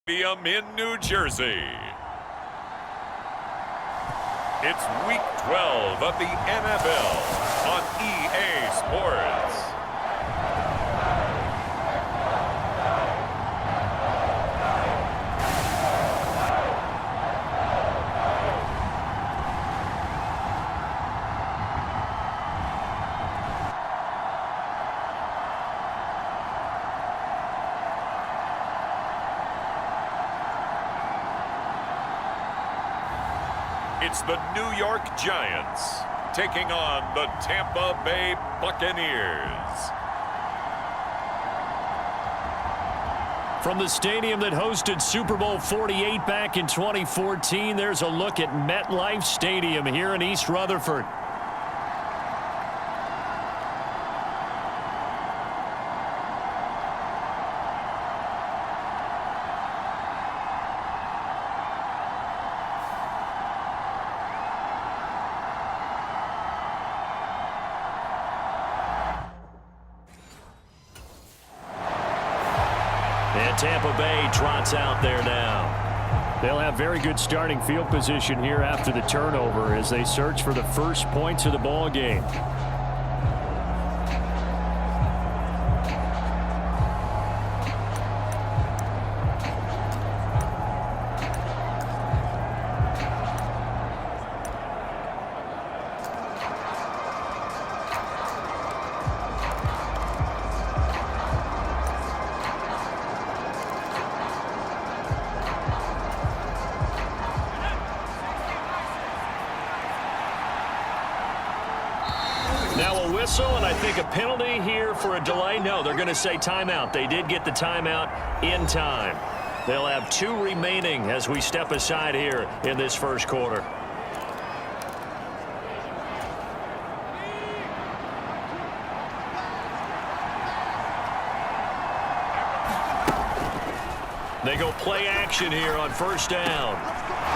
Stadium in New Jersey. It's Week 12 of the NFL on EA Sports. It's the New York Giants taking on the Tampa Bay Buccaneers. From the stadium that hosted Super Bowl 48 back in 2014, there's a look at MetLife Stadium here in East Rutherford. And Tampa Bay trots out there now. They'll have very good starting field position here after the turnover as they search for the first points of the ball game. Now a whistle, and I think a penalty here for a delay. No, they're going to say timeout. They did get the timeout in time. They'll have 2 remaining as we step aside here in this first quarter. They go play action here on first down.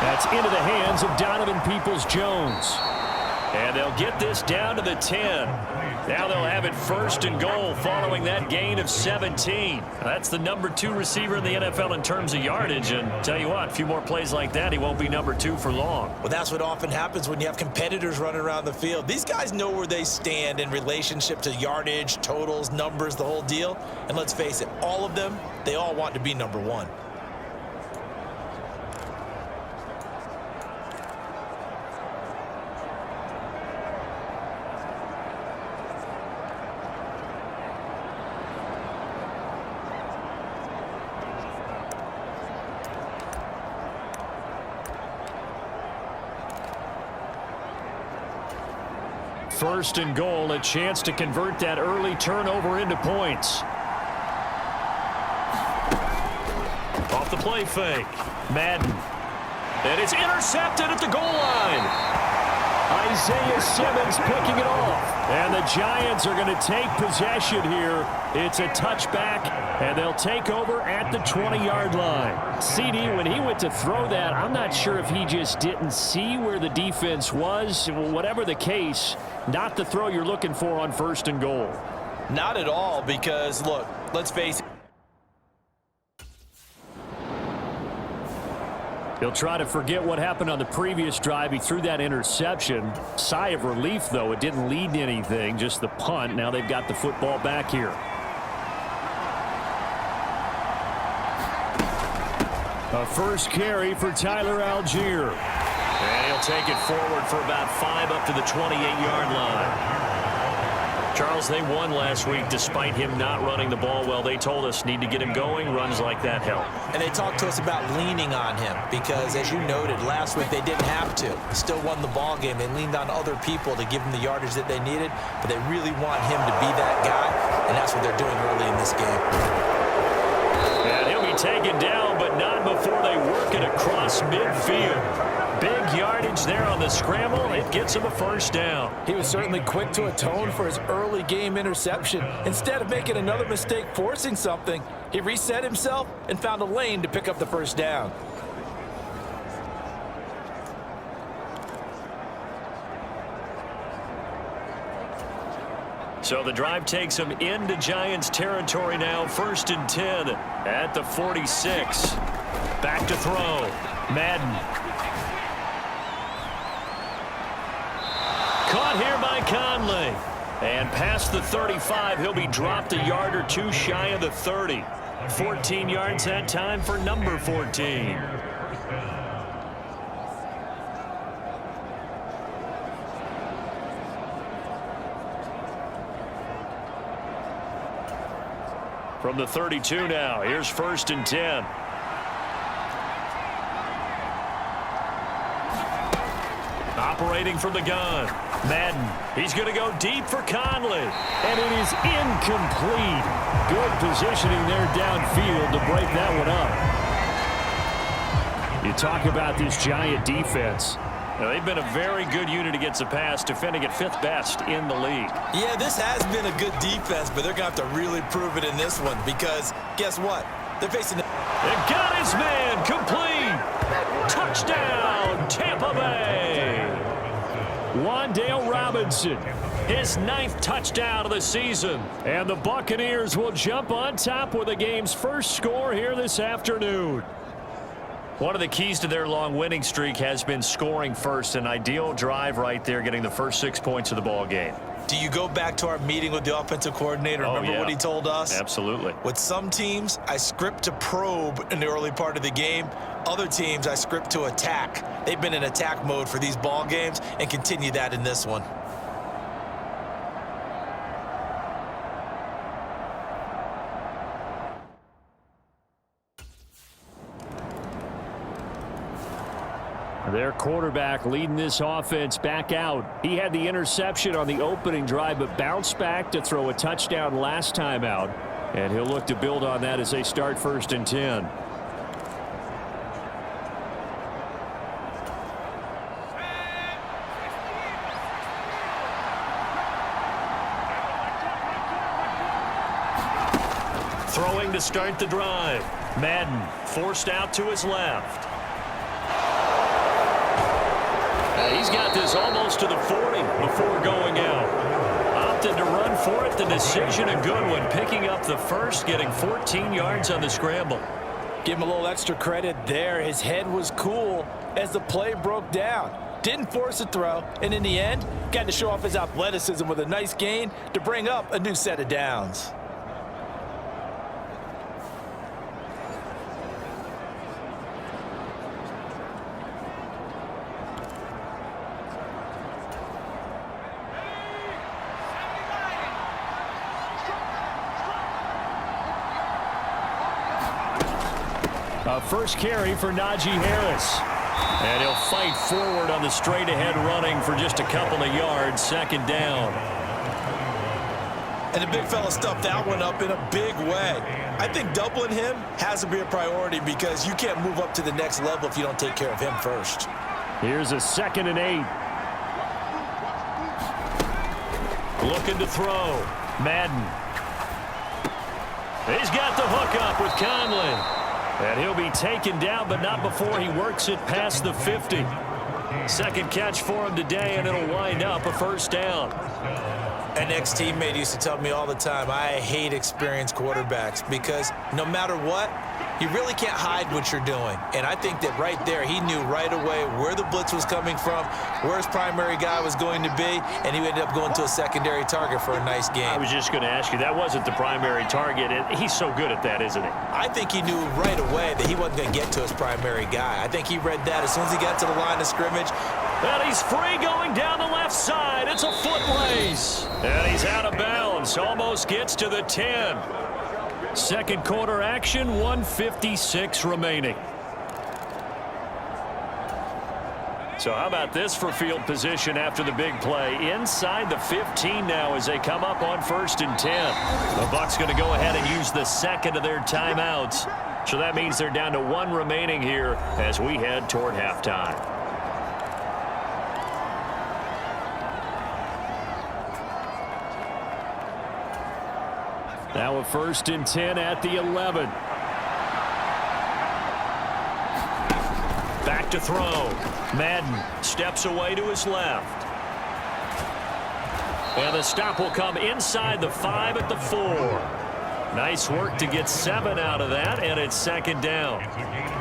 That's into the hands of Donovan Peoples-Jones. And they'll get this down to the 10. Now they'll have it first and goal following that gain of 17. That's the number 2 receiver in the NFL in terms of yardage. And tell you what, a few more plays like that, he won't be number 2 for long. Well, that's what often happens when you have competitors running around the field. These guys know where they stand in relationship to yardage, totals, numbers, the whole deal. And let's face it, all of them, they all want to be number 1. First and goal, a chance to convert that early turnover into points. Off the play fake. Madden. And it's intercepted at the goal line. Isaiah Simmons picking it off. And the Giants are going to take possession here. It's a touchback, and they'll take over at the 20-yard line. CD, when he went to throw that, I'm not sure if he just didn't see where the defense was. Whatever the case, not the throw you're looking for on first and goal. Not at all, because, look, let's face it. He'll try to forget what happened on the previous drive. He threw that interception. Sigh of relief, though. It didn't lead to anything, just the punt. Now they've got the football back here. A first carry for Tyler Algier. And he'll take it forward for about 5 up to the 28-yard line. Charles, they won last week despite him not running the ball well. They told us need to get him going. Runs like that help. And they talked to us about leaning on him because, as you noted, last week they didn't have to. Still won the ball game. They leaned on other people to give them the yardage that they needed, but they really want him to be that guy, and that's what they're doing early in this game. And he'll be taken down, but not before they work it across midfield. Big yardage there on the scramble. It gets him a first down. He was certainly quick to atone for his early game interception. Instead of making another mistake forcing something, he reset himself and found a lane to pick up the first down. So the drive takes him into Giants territory now. First and 10 at the 46. Back to throw. Madden. Caught here by Conley. And past the 35, he'll be dropped a yard or two shy of the 30. 14 yards that time for number 14. From the 32 now, here's 1st and 10. Operating from the gun. Madden. He's going to go deep for Conley. And it is incomplete. Good positioning there downfield to break that one up. You talk about this Giant defense. Now, they've been a very good unit against the pass, defending at 5th best in the league. Yeah, this has been a good defense, but they're going to have to really prove it in this one because guess what? They're facing... They got his man complete. Touchdown, Tampa Bay. Wan'Dale Robinson, his 9th touchdown of the season. And the Buccaneers will jump on top with the game's first score here this afternoon. One of the keys to their long winning streak has been scoring first. An ideal drive right there, getting the first 6 points of the ball game. Do you go back to our meeting with the offensive coordinator? Remember what he told us? Absolutely. With some teams, I script to probe in the early part of the game. Other teams, I script to attack. They've been in attack mode for these ball games and continue that in this one. Their quarterback leading this offense back out. He had the interception on the opening drive, but bounced back to throw a touchdown last time out. And he'll look to build on that as they start 1st and 10. Throwing to start the drive. Madden forced out to his left. He's got this almost to the 40 before going out. Opted to run for it. The decision a good one. Picking up the first, getting 14 yards on the scramble. Give him a little extra credit there. His head was cool as the play broke down. Didn't force a throw, and in the end, got to show off his athleticism with a nice gain to bring up a new set of downs. First carry for Najee Harris. And he'll fight forward on the straight-ahead running for just a couple of yards. 2nd down. And the big fella stuffed that one up in a big way. I think doubling him has to be a priority because you can't move up to the next level if you don't take care of him first. Here's a 2nd and 8. Looking to throw. Madden. He's got the hook up with Conley. And he'll be taken down, but not before he works it past the 50. 2nd catch for him today, and it'll wind up a 1st down. An ex-teammate used to tell me all the time, I hate experienced quarterbacks because no matter what, you really can't hide what you're doing. And I think that right there, he knew right away where the blitz was coming from, where his primary guy was going to be, and he ended up going to a secondary target for a nice game. I was just going to ask you, that wasn't the primary target. He's so good at that, isn't he? I think he knew right away that he wasn't going to get to his primary guy. I think he read that as soon as he got to the line of scrimmage. And he's free going down the left side. It's a foot race. And he's out of bounds. Almost gets to the 10. 2nd quarter action, 1:56 remaining. So how about this for field position after the big play? Inside the 15 now as they come up on 1st and 10. The Bucs going to go ahead and use the 2nd of their timeouts. So that means they're down to 1 remaining here as we head toward halftime. Now a 1st and 10 at the 11. Back to throw. Madden steps away to his left. And the stop will come inside the 5 at the 4. Nice work to get 7 out of that, and it's second down.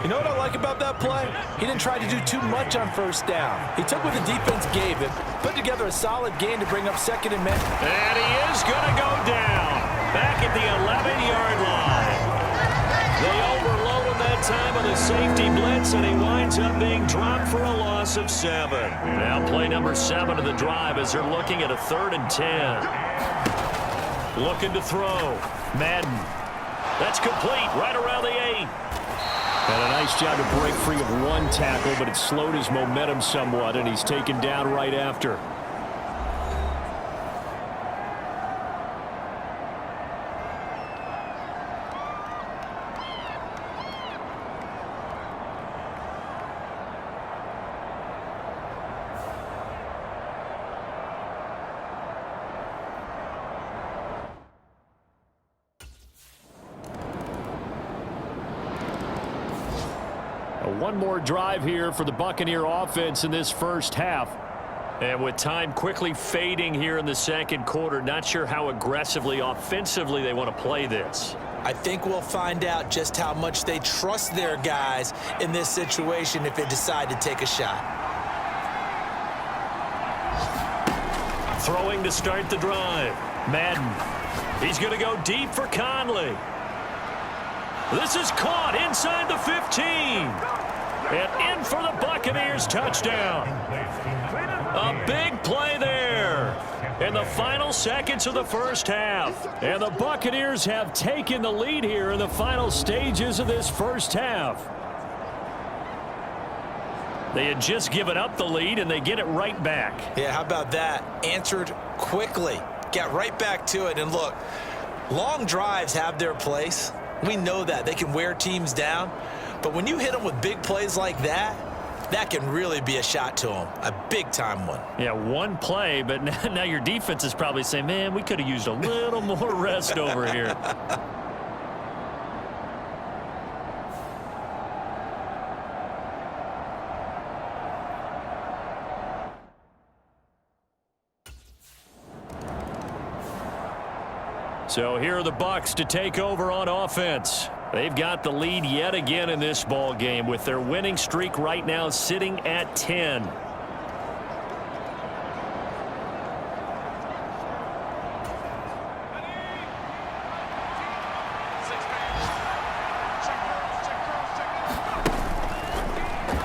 You know what I like about that play? He didn't try to do too much on first down. He took what the defense gave him, put together a solid gain to bring up second and many. And he is going to go down back at the 11-yard line. They overload him that time with a safety blitz, and he winds up being dropped for a loss of 7. Now play number 7 of the drive as they're looking at a 3rd and 10. Looking to throw. Madden. That's complete right around the 8. And a nice job to break free of one tackle, but it slowed his momentum somewhat, and he's taken down right after. One more drive here for the Buccaneer offense in this first half. And with time quickly fading here in the second quarter, not sure how aggressively, offensively they want to play this. I think we'll find out just how much they trust their guys in this situation if they decide to take a shot. Throwing to start the drive. Madden. He's going to go deep for Conley. This is caught inside the 15. And in for the Buccaneers touchdown. A big play there in the final seconds of the first half. And the Buccaneers have taken the lead here in the final stages of this first half. They had just given up the lead, and they get it right back. Yeah, how about that? Answered quickly. Got right back to it. And look, long drives have their place. We know that. They can wear teams down. But when you hit them with big plays like that, that can really be a shot to them. A big-time one. Yeah, one play, but now your defense is probably saying, man, we could have used a little more rest over here. So here are the Bucs to take over on offense. They've got the lead yet again in this ball game with their winning streak right now sitting at 10.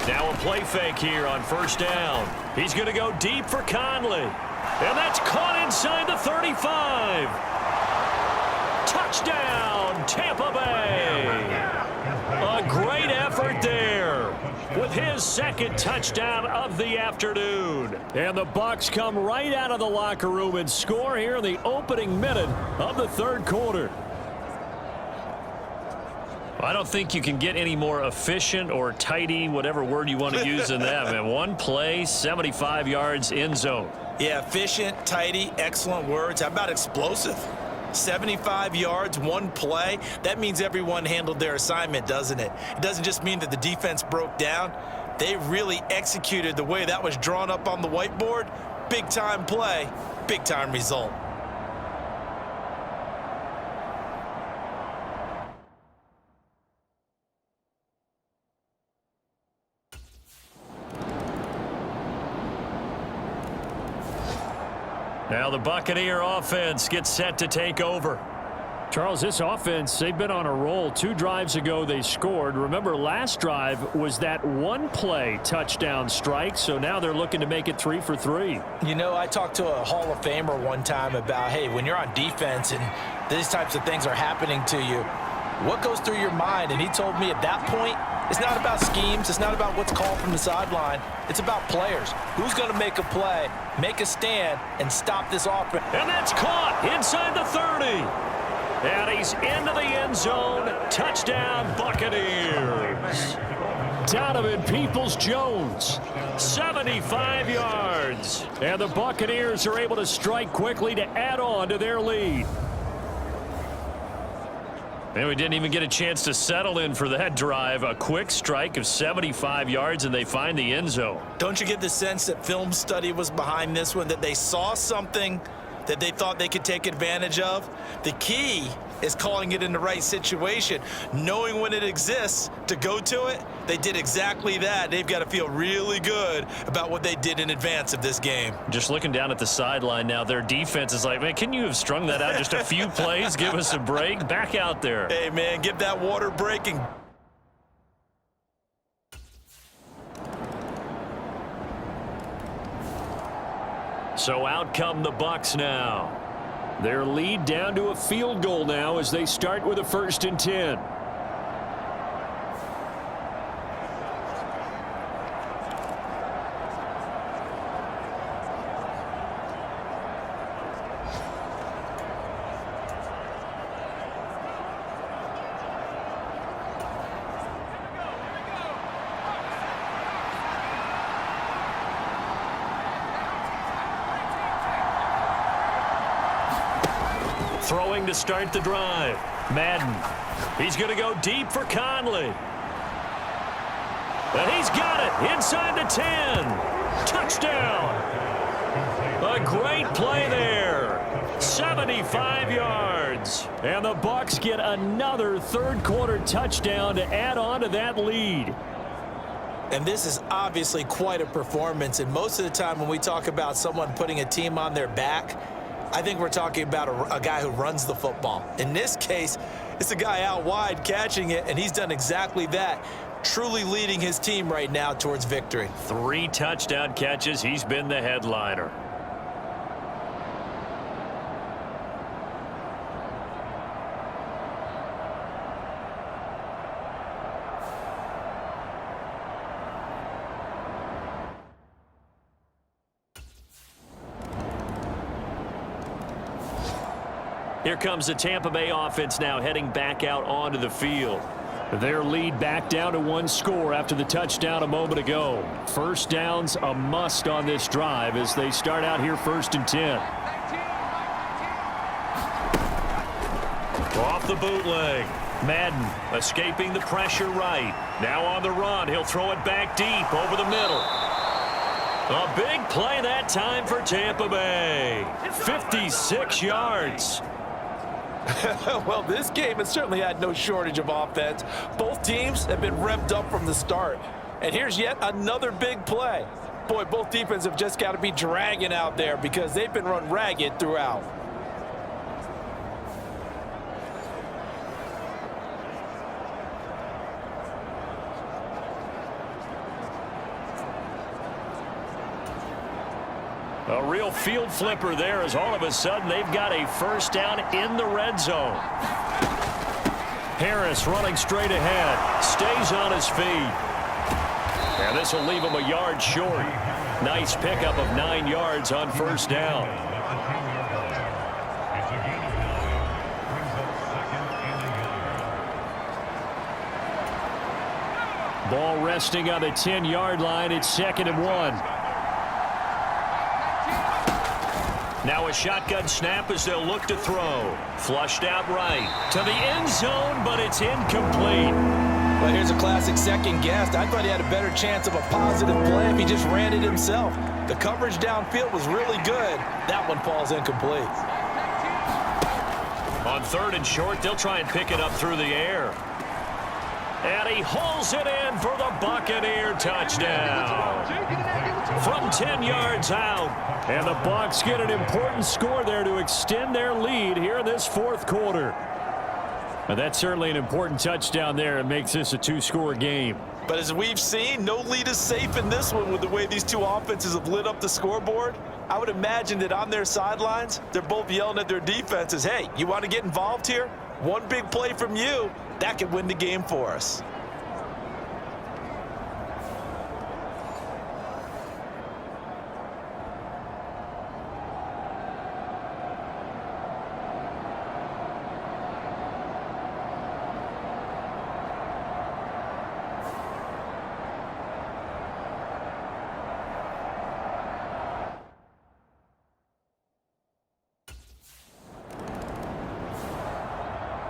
Now a play fake here on first down. He's going to go deep for Conley. And that's caught inside the 35. Touchdown, Tampa Bay. A great effort there with his second touchdown of the afternoon. And the Bucs come right out of the locker room and score here in the opening minute of the third quarter. I don't think you can get any more efficient or tidy, whatever word you want to use in that. Man, one play, 75 yards, end zone. Yeah, efficient, tidy, excellent words. How about explosive? 75 yards, one play. That means everyone handled their assignment, doesn't it? It doesn't just mean that the defense broke down. They really executed the way that was drawn up on the whiteboard. Big-time play, big-time result. Now the Buccaneer offense gets set to take over. Charles, this offense, they've been on a roll. 2 drives ago they scored. Remember, last drive was that one-play touchdown strike, so now they're looking to make it 3 for 3. You know, I talked to a Hall of Famer one time about, hey, when you're on defense and these types of things are happening to you, what goes through your mind? And he told me at that point, it's not about schemes. It's not about what's called from the sideline. It's about players. Who's going to make a play, make a stand, and stop this offense? And that's caught inside the 30. And he's into the end zone. Touchdown, Buccaneers. Donovan Peoples-Jones. 75 yards. And the Buccaneers are able to strike quickly to add on to their lead. And we didn't even get a chance to settle in for that drive. A quick strike of 75 yards, and they find the end zone. Don't you get the sense that film study was behind this one, that they saw something that they thought they could take advantage of? The key is calling it in the right situation. Knowing when it exists to go to it, they did exactly that. They've got to feel really good about what they did in advance of this game. Just looking down at the sideline now, their defense is like, man, can you have strung that out just a few plays? Give us a break. Back out there. Hey, man, give that water breaking. So out come the Bucs now. Their lead down to a field goal now as they start with a 1st and 10. Throwing to start the drive. Madden. He's going to go deep for Conley. And he's got it inside the 10. Touchdown. A great play there. 75 yards. And the Bucs get another third-quarter touchdown to add on to that lead. And this is obviously quite a performance. And most of the time when we talk about someone putting a team on their back, I think we're talking about a guy who runs the football. In this case, it's a guy out wide catching it, and he's done exactly that, truly leading his team right now towards victory. 3 touchdown catches. He's been the headliner. Here comes the Tampa Bay offense now heading back out onto the field. Their lead back down to 1 score after the touchdown a moment ago. First down's a must on this drive as they start out here 1st and 10. Off the bootleg. Madden escaping the pressure right. Now on the run. He'll throw it back deep over the middle. A big play that time for Tampa Bay. 56 yards. Well, this game has certainly had no shortage of offense. Both teams have been revved up from the start. And here's yet another big play. Boy, both defenses have just got to be dragging out there because they've been run ragged throughout. A real field flipper there as all of a sudden they've got a first down in the red zone. Harris running straight ahead. Stays on his feet. And this will leave him a yard short. Nice pickup of 9 yards on first down. Ball resting on the 10-yard line. It's 2nd and 1. Now a shotgun snap as they'll look to throw. Flushed out right to the end zone, but it's incomplete. Well, here's a classic second guess. I thought he had a better chance of a positive play if he just ran it himself. The coverage downfield was really good. That one falls incomplete. On 3rd and short, they'll try and pick it up through the air. And he hauls it in for the Buccaneer touchdown. From 10 yards out. And the Bucs get an important score there to extend their lead here in this 4th quarter. And that's certainly an important touchdown there. It makes this a 2-score game. But as we've seen, no lead is safe in this one with the way these two offenses have lit up the scoreboard. I would imagine that on their sidelines, they're both yelling at their defenses, hey, you want to get involved here? One big play from you, that could win the game for us.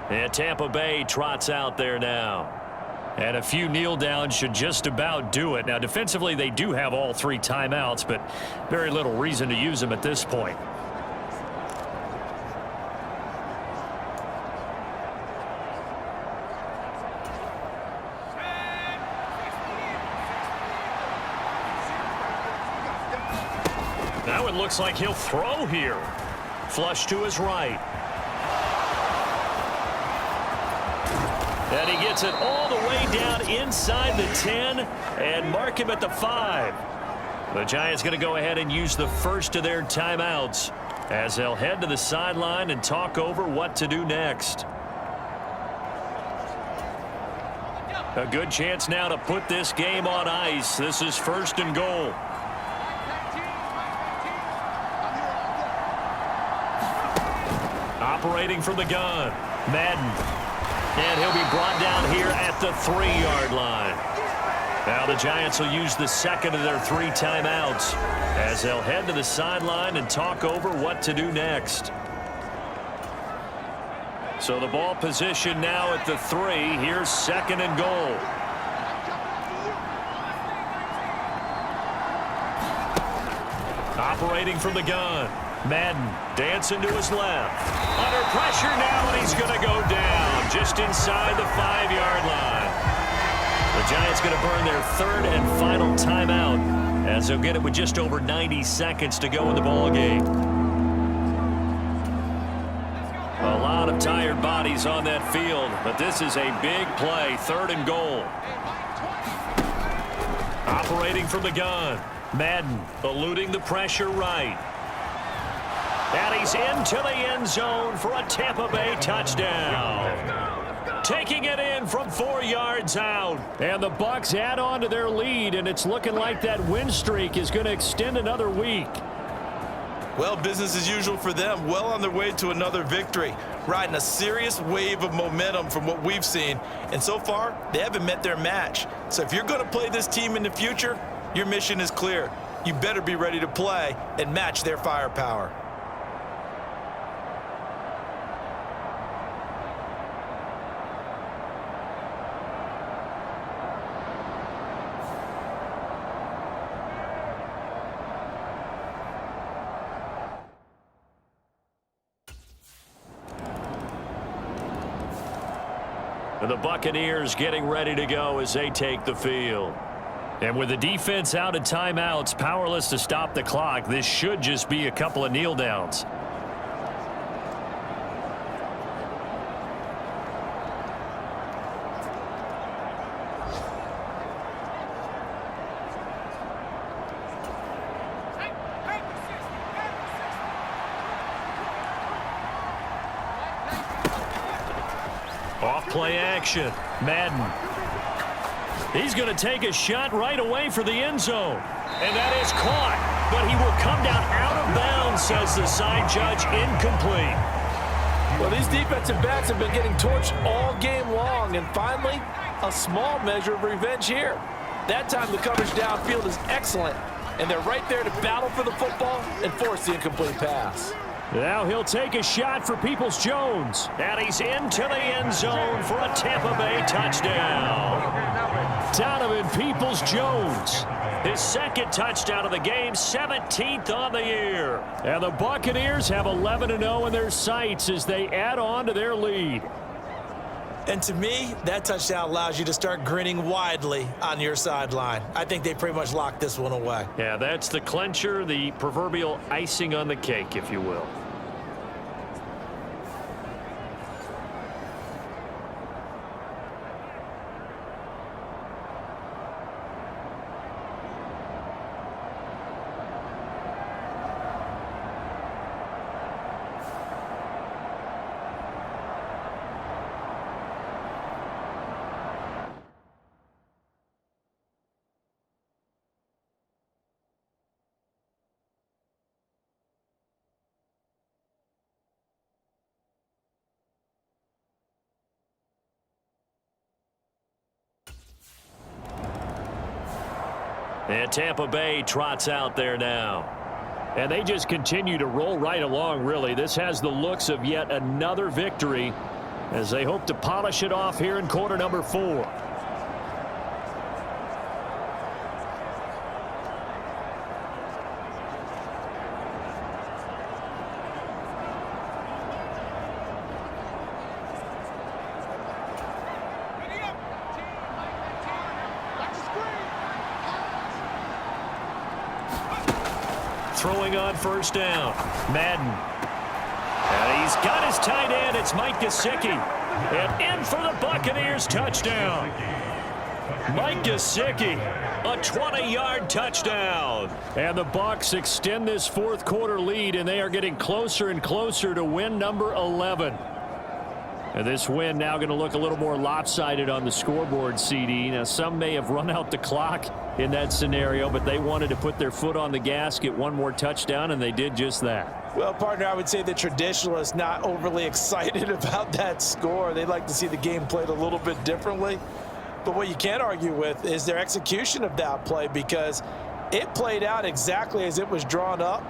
And Tampa Bay trots out there now. And a few kneel downs should just about do it. Now, defensively, they do have all 3 timeouts, but very little reason to use them at this point. Now it looks like he'll throw here. Flush to his right. And he gets it all the way down inside the 10 and mark him at the 5. The Giants going to go ahead and use the first of their timeouts as they'll head to the sideline and talk over what to do next. A good chance now to put this game on ice. This is 1st and goal. Operating from the gun, Madden. And he'll be brought down here at the 3-yard line. Now the Giants will use the second of their 3 timeouts as they'll head to the sideline and talk over what to do next. So the ball position now at the 3. Here's 2nd and goal. Operating from the gun. Madden dancing to his left. Under pressure now, and he's going to go down just inside the 5-yard line. The Giants going to burn their 3rd and final timeout as they'll get it with just over 90 seconds to go in the ball game. A lot of tired bodies on that field, but this is a big play. 3rd and goal. Operating from the gun. Madden eluding the pressure right. And he's into the end zone for a Tampa Bay touchdown. Taking it in from 4 yards out. And the Bucs add on to their lead, and it's looking like that win streak is going to extend another week. Well, business as usual for them. Well on their way to another victory. Riding a serious wave of momentum from what we've seen. And so far, they haven't met their match. So if you're going to play this team in the future, your mission is clear. You better be ready to play and match their firepower. And the Buccaneers getting ready to go as they take the field. And with the defense out of timeouts, powerless to stop the clock, this should just be a couple of kneel downs. Off play action. Madden. He's going to take a shot right away for the end zone. And that is caught. But he will come down out of bounds, says the side judge. Incomplete. Well, these defensive backs have been getting torched all game long. And finally, a small measure of revenge here. That time the coverage downfield is excellent. And they're right there to battle for the football and force the incomplete pass. Now he'll take a shot for Peoples-Jones. And he's into the end zone for a Tampa Bay touchdown. Donovan Peoples-Jones. His 2nd touchdown of the game, 17th on the year. And the Buccaneers have 11-0 in their sights as they add on to their lead. And to me, that touchdown allows you to start grinning widely on your sideline. I think they pretty much locked this one away. Yeah, that's the clincher, the proverbial icing on the cake, if you will. And Tampa Bay trots out there now. And they just continue to roll right along, really. This has the looks of yet another victory as they hope to polish it off here in quarter number 4. throwing on first down. Madden. And he's got his tight end. It's Mike Gesicki. And in for the Buccaneers touchdown. Mike Gesicki, a 20-yard touchdown. And the Bucs extend this fourth quarter lead, and they are getting closer and closer to win number 11. And this win now going to look a little more lopsided on the scoreboard, CD. Now, some may have run out the clock in that scenario, but they wanted to put their foot on the gas, get one more touchdown, and they did just that. Well, partner, I would say the traditionalists not overly excited about that score. They'd like to see the game played a little bit differently. But what you can't argue with is their execution of that play, because it played out exactly as it was drawn up.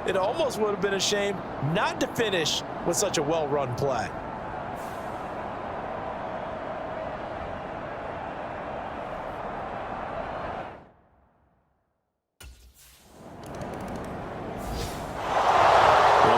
It almost would have been a shame not to finish with such a well-run play.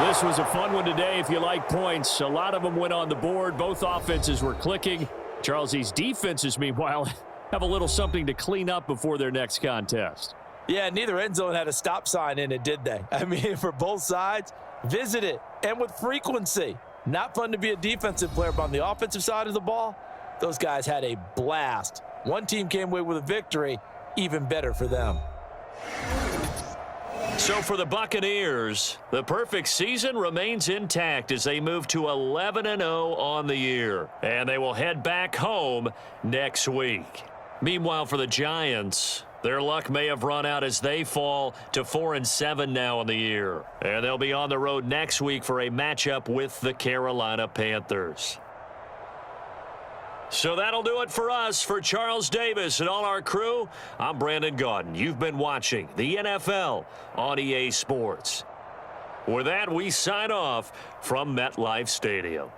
This was a fun one today if you like points. A lot of them went on the board. Both offenses were clicking. Charles, defenses, meanwhile, have a little something to clean up before their next contest. Yeah, neither end zone had a stop sign in it, did they? I mean, for both sides, visit it, and with frequency. Not fun to be a defensive player, but on the offensive side of the ball, those guys had a blast. One team came away with a victory, even better for them. So for the Buccaneers, the perfect season remains intact as they move to 11-0 on the year. And they will head back home next week. Meanwhile, for the Giants, their luck may have run out as they fall to 4-7 now on the year. And they'll be on the road next week for a matchup with the Carolina Panthers. So that'll do it for us. For Charles Davis and all our crew, I'm Brandon Gaudin. You've been watching the NFL on EA Sports. With that, we sign off from MetLife Stadium.